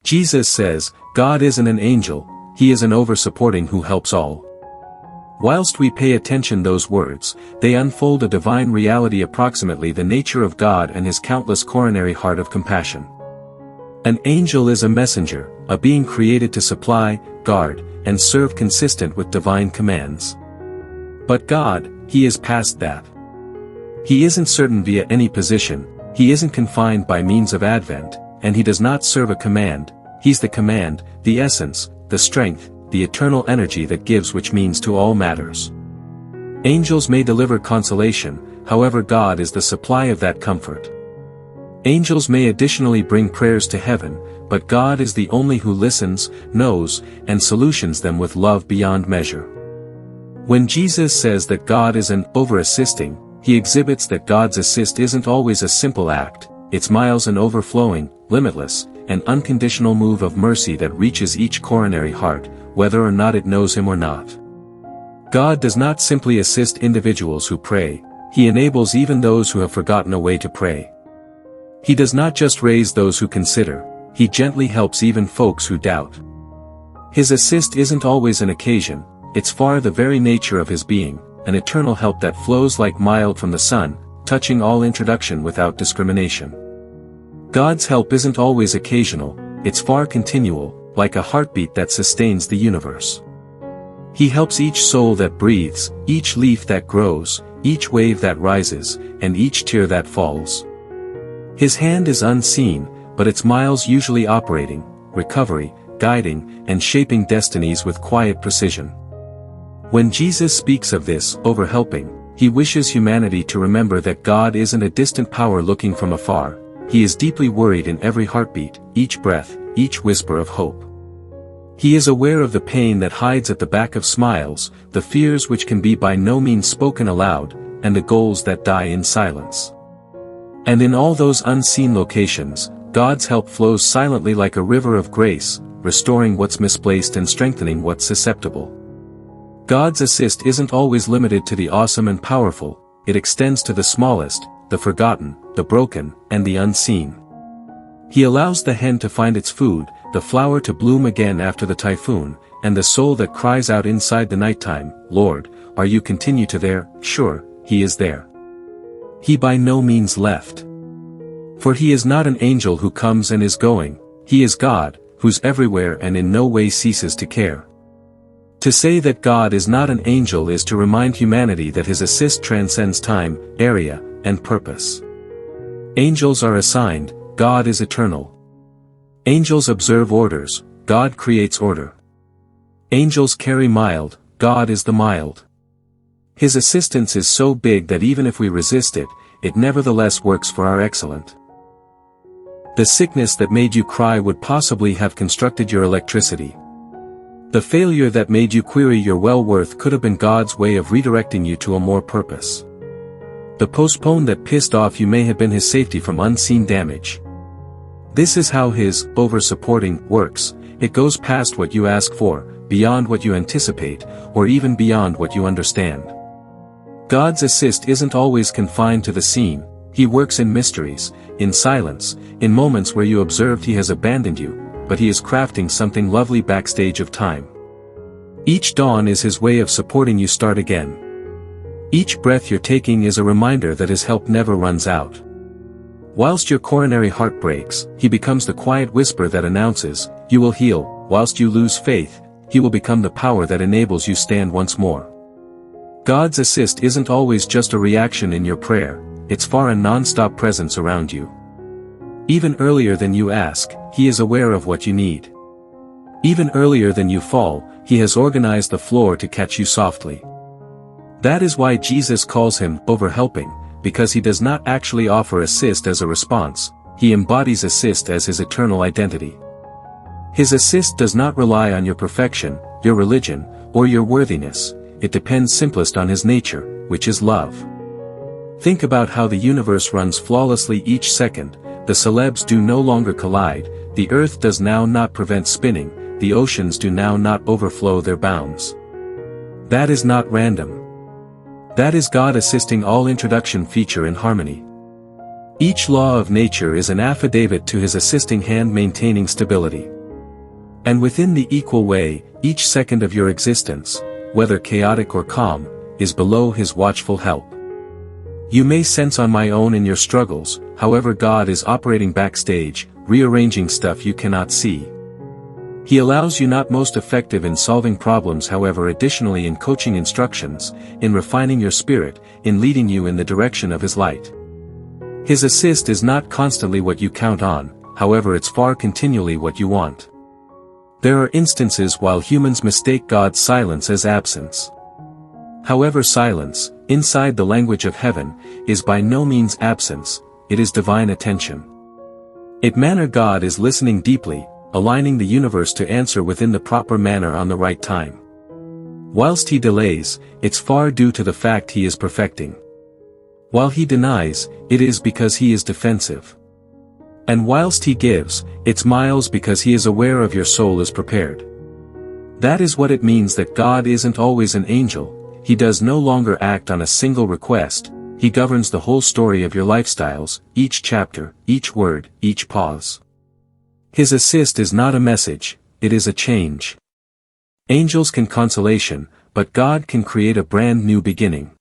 Jesus says, God isn't an angel, he is an over-supporting who helps all. Whilst we pay attention those words, they unfold a divine reality approximately the nature of God and his countless coronary heart of compassion. An angel is a messenger, a being created to supply, guard, and serve consistent with divine commands. But God, he is past that. He isn't certain via any position, he isn't confined by means of advent, and he does not serve a command, he's the command, the essence, the strength, the eternal energy that gives which means to all matters. Angels may deliver consolation, however God is the supply of that comfort. Angels may additionally bring prayers to heaven, but God is the only who listens, knows, and solutions them with love beyond measure. When Jesus says that God is an over-assisting, he exhibits that God's assist isn't always a simple act, it's miles an overflowing, limitless, and unconditional move of mercy that reaches each coronary heart, whether or not it knows him or not. God does not simply assist individuals who pray, he enables even those who have forgotten a way to pray. He does not just raise those who consider, he gently helps even folks who doubt. His assist isn't always an occasion, it's far the very nature of his being, an eternal help that flows like mild from the sun, touching all introduction without discrimination. God's help isn't always occasional, it's far continual, like a heartbeat that sustains the universe. He helps each soul that breathes, each leaf that grows, each wave that rises, and each tear that falls. His hand is unseen, but its miles usually operating, recovery, guiding, and shaping destinies with quiet precision. When Jesus speaks of this over-helping, he wishes humanity to remember that God isn't a distant power looking from afar, he is deeply worried in every heartbeat, each breath, each whisper of hope. He is aware of the pain that hides at the back of smiles, the fears which can be by no means spoken aloud, and the goals that die in silence. And in all those unseen locations, God's help flows silently like a river of grace, restoring what's misplaced and strengthening what's susceptible. God's assist isn't always limited to the awesome and powerful, it extends to the smallest, the forgotten, the broken, and the unseen. He allows the hen to find its food, the flower to bloom again after the typhoon, and the soul that cries out inside the nighttime, Lord, are you continue to there? Sure, he is there. He by no means left. For he is not an angel who comes and is going, he is God, who's everywhere and in no way ceases to care. To say that God is not an angel is to remind humanity that his assist transcends time, area, and purpose. Angels are assigned, God is eternal. Angels observe orders, God creates order. Angels carry mild, God is the mild. His assistance is so big that even if we resist it, it nevertheless works for our excellent. The sickness that made you cry would possibly have constructed your electricity. The failure that made you query your well-worth could have been God's way of redirecting you to a more purpose. The postpone that pissed off you may have been his safety from unseen damage. This is how his over-supporting works, it goes past what you ask for, beyond what you anticipate, or even beyond what you understand. God's assist isn't always confined to the scene, he works in mysteries, in silence, in moments where you observed he has abandoned you, but he is crafting something lovely backstage of time. Each dawn is his way of supporting you start again. Each breath you're taking is a reminder that his help never runs out. Whilst your coronary heart breaks, he becomes the quiet whisper that announces, you will heal. Whilst you lose faith, he will become the power that enables you stand once more. God's assist isn't always just a reaction in your prayer, it's far a non-stop presence around you. Even earlier than you ask, he is aware of what you need. Even earlier than you fall, he has organized the floor to catch you softly. That is why Jesus calls him over-helping, because he does not actually offer assist as a response, he embodies assist as his eternal identity. His assist does not rely on your perfection, your religion, or your worthiness, it depends simplest on his nature, which is love. Think about how the universe runs flawlessly each second, the celebs do no longer collide, the earth does now not prevent spinning, the oceans do now not overflow their bounds. That is not random. That is God assisting all introduction feature in harmony. Each law of nature is an affidavit to his assisting hand maintaining stability. And within the equal way, each second of your existence, whether chaotic or calm, is below his watchful help. You may sense on my own in your struggles, however God is operating backstage, rearranging stuff you cannot see. He allows you not most effective in solving problems, however additionally in coaching instructions, in refining your spirit, in leading you in the direction of his light. His assist is not constantly what you count on, however it's far continually what you want. There are instances while humans mistake God's silence as absence. However, silence, inside the language of heaven, is by no means absence, it is divine attention. It manner God is listening deeply, aligning the universe to answer within the proper manner on the right time. Whilst he delays, it's far due to the fact he is perfecting. While he denies, it is because he is defensive. And whilst he gives, it's miles because he is aware of your soul is prepared. That is what it means that God isn't always an angel. He does no longer act on a single request, he governs the whole story of your lifestyles, each chapter, each word, each pause. His assist is not a message, it is a change. Angels can consolation, but God can create a brand new beginning.